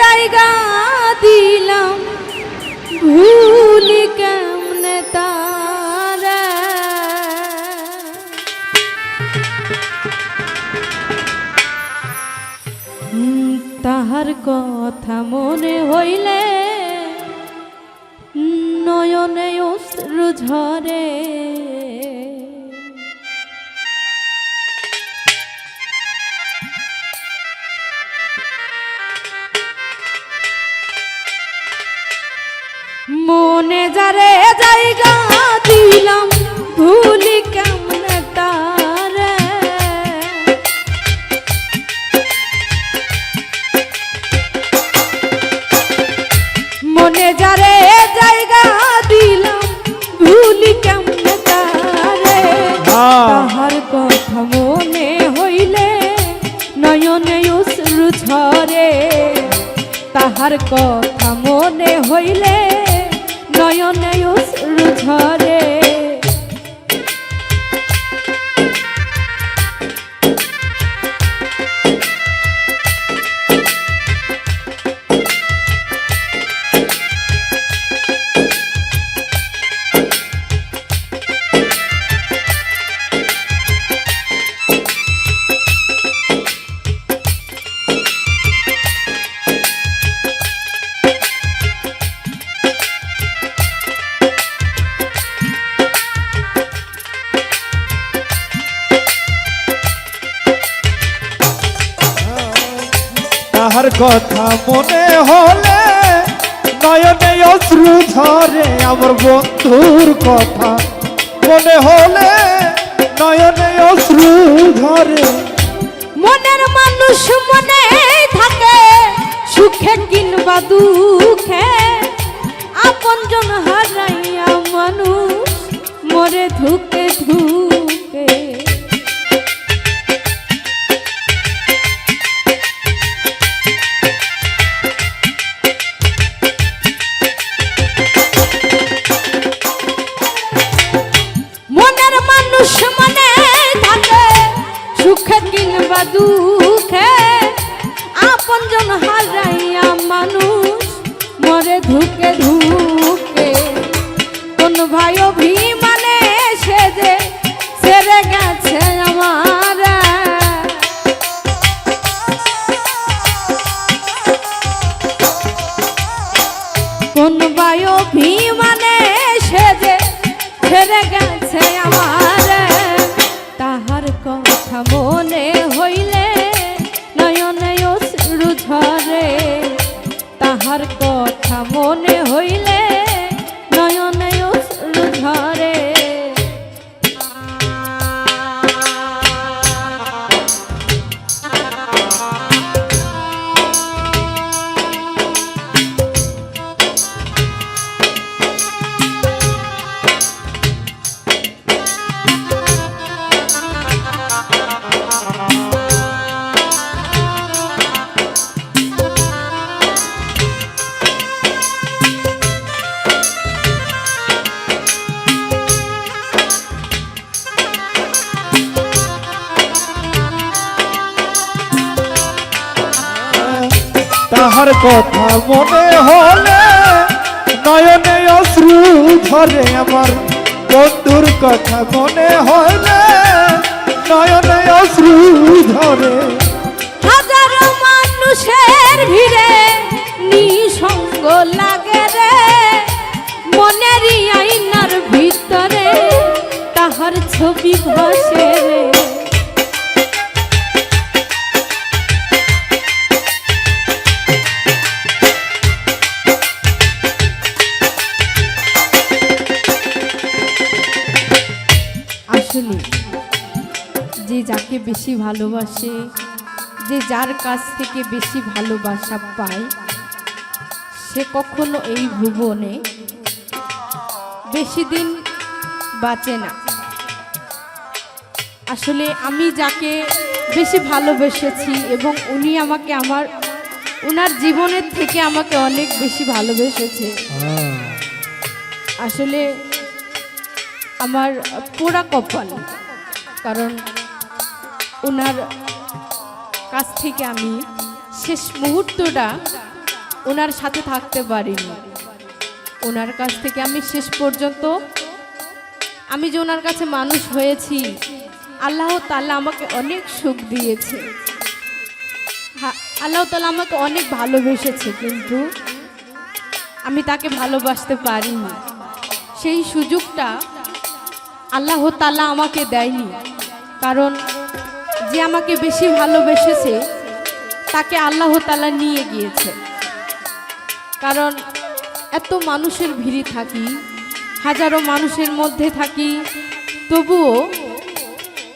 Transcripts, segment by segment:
জায়গা দিলাম ভুলি কেমনে তারা তাহার কথা মনে হইলে নয়নে অশ্রু ঝরে মনে যারে জায়গা দিলাম ভুলি কেমনে তারে মনে যারে জায়গা দিলাম ভুলি কেমনে তারে তাহার কথা মনে হইলে নয়নে অশ্রু ঝরে তাহার কথা মনে হইলে নয়নে অশ্রু ঝরে তাহার কথা মনে হলে নয়নে অশ্রু ঝরে আমার বন্ধুর কথা মনে হলে নয়নে অশ্রু ঝরে মনের মানুষ মনে থাকে সুখে কিংবা দুঃখে আপনজন হারাইয়া মানুষ মরে ধুকে ধুকে সুখে কিংবা দুঃখে আপনজন হারাইয়া মানুষ মরে ধুকে ধুকে কোন ভাই অভিমানে সে যে ছেড়ে গেছে আমার কোন ভাই অভিমানে সে যে ছেড়ে গেছে আমার তাহার কথা মনে হইলে নয়নে অশ্রু ঝরে তাহার কথা মনে হইলে নয়নে অশ্রু ঝরে তাহার কথা মনে হলে নয়নে অশ্রু ঝরে আমার বন্ধুর কথা মনে হলে নয়নে অশ্রু ঝরে হাজারো মানুষের ভিড়ে নিঃসঙ্গ লাগে রে মনেরই আয়নার ভিতরে তাহার ছবি ভাসে রে আসলে যে যাকে বেশি ভালোবাসে যে যার কাছ থেকে বেশি ভালোবাসা পায় সে কখনো এই ভুবনে বেশি দিন বাঁচে না। আসলে আমি যাকে বেশি ভালোবেসেছি এবং উনি আমাকে ওনার জীবনের থেকে আমাকে অনেক বেশি ভালোবেসেছে। আসলে আমার পোড়া কপাল, কারণ ওনার কাছ থেকে আমি শেষ মুহূর্তটা ওনার সাথে থাকতে পারিনি। ওনার কাছ থেকে আমি শেষ পর্যন্ত আমি যে ওনার কাছে মানুষ হয়েছি, আল্লাহ তাআলা আমাকে অনেক সুখ দিয়েছে, আল্লাহ তাআলা আমাকে অনেক ভালোবেসেছে, কিন্তু আমি তাকে ভালোবাসতে পারিনি। সেই সুযোগটা আল্লাহ তাআলা আমাকে দেয়নি, কারণ যে আমাকে বেশি ভালোবেসেছে তাকে আল্লাহ তাআলা নিয়ে গিয়েছে। কারণ এত মানুষের ভিড়ে থাকি, হাজারো মানুষের মধ্যে থাকি, তবুও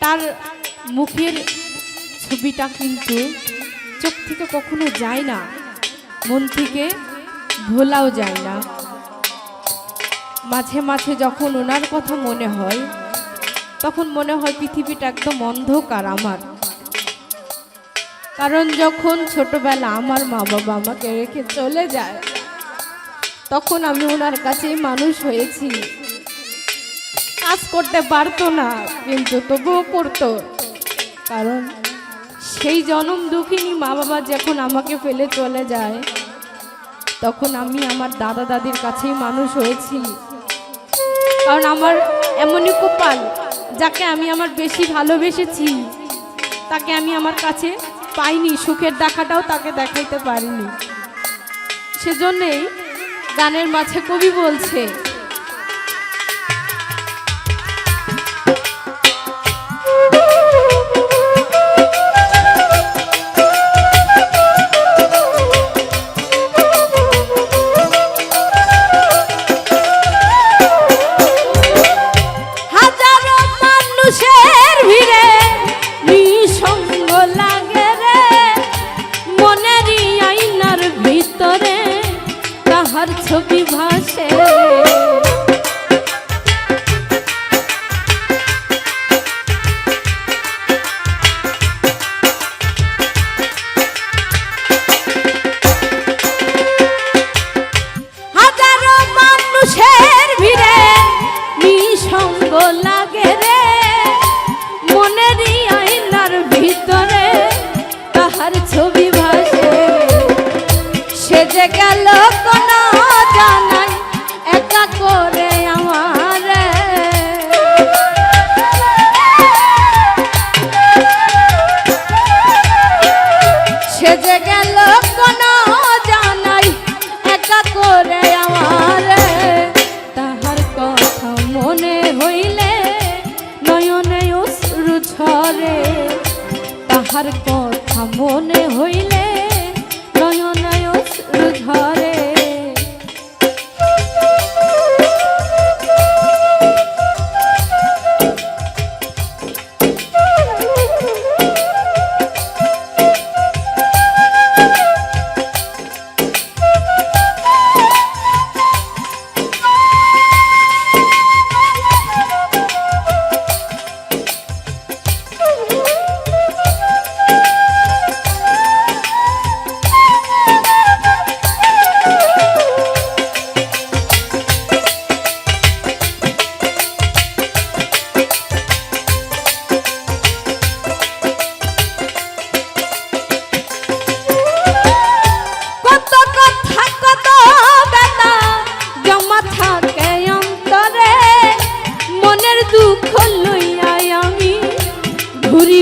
তার মুখের ছবিটা কিন্তু চোখ থেকে কখনো যায় না, মন থেকে ভোলাও যায় না। মাঝে মাঝে যখন ওনার কথা মনে হয়, তখন মনে হয় পৃথিবীটা একদম অন্ধকার আমার। কারণ যখন ছোটবেলা আমার মা বাবা আমাকে রেখে চলে যায়, তখন আমি ওনার কাছেই মানুষ হয়েছি। কাজ করতে পারতো না, কিন্তু তবুও করতো, কারণ সেই জনম দুঃখিনী মা বাবা যখন আমাকে ফেলে চলে যায়, তখন আমি আমার দাদা দাদির কাছেই মানুষ হয়েছি। কারণ আমার এমনই কপাল, যাকে আমি আমার বেশি ভালোবেসেছি তাকে আমি আমার কাছে পাইনি, সুখের দেখাটাও তাকে দেখাইতে পারিনি। সেজন্যই গানের মাঝে কবি বলছে, ছবি ভাসে হাজারো মানুষের ভিড়ে নিঃসঙ্গ লাগে রে, মনেরই আয়নার ভিতরে তাহার ছবি ভাসে। সে যে গেল কোন জানাই একা করে আমার, সে যে গেল কোন জানাই একা করে আমার। তাহার কথা মনে হইলে নয়নে অশ্রু ঝরে, তাহার কথা মনে হইলে নয়নে অশ্রু ঝরে।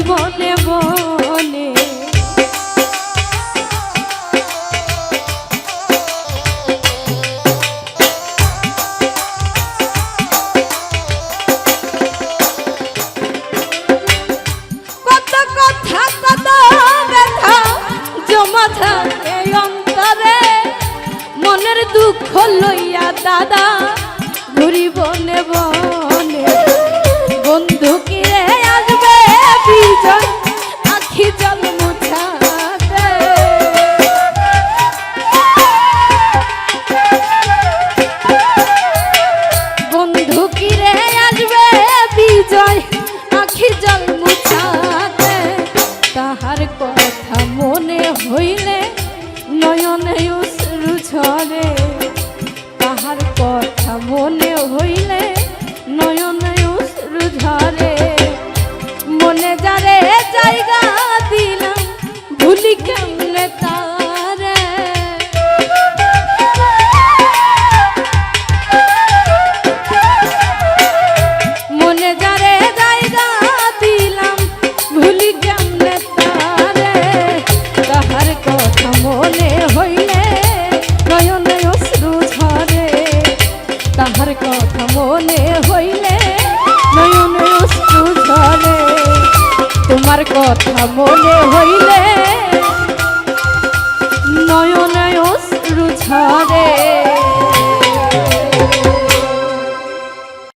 বনে বনে কত কথা কত ব্যথা জমা থাকে অন্তরে, মনের দুঃখ লইয়া দাদা ঘুরি বনে বনে। বন্ধু কিরে আসবে বিজয় আখি জল মুছাতে, বন্ধু কিরে আসবে বিজয় আখি জল মুছাতে। তাহার কথা মনে হইলে নয়নে অশ্রু ঝরে, তাহার কথা মনে হইলে নয়নে অশ্রু ঝরে। মনে যারে জায়গা দিলাম ভুলি কেমনে তারে, তোমার কথা মনে হইলে নয়নে অশ্রু ঝরে।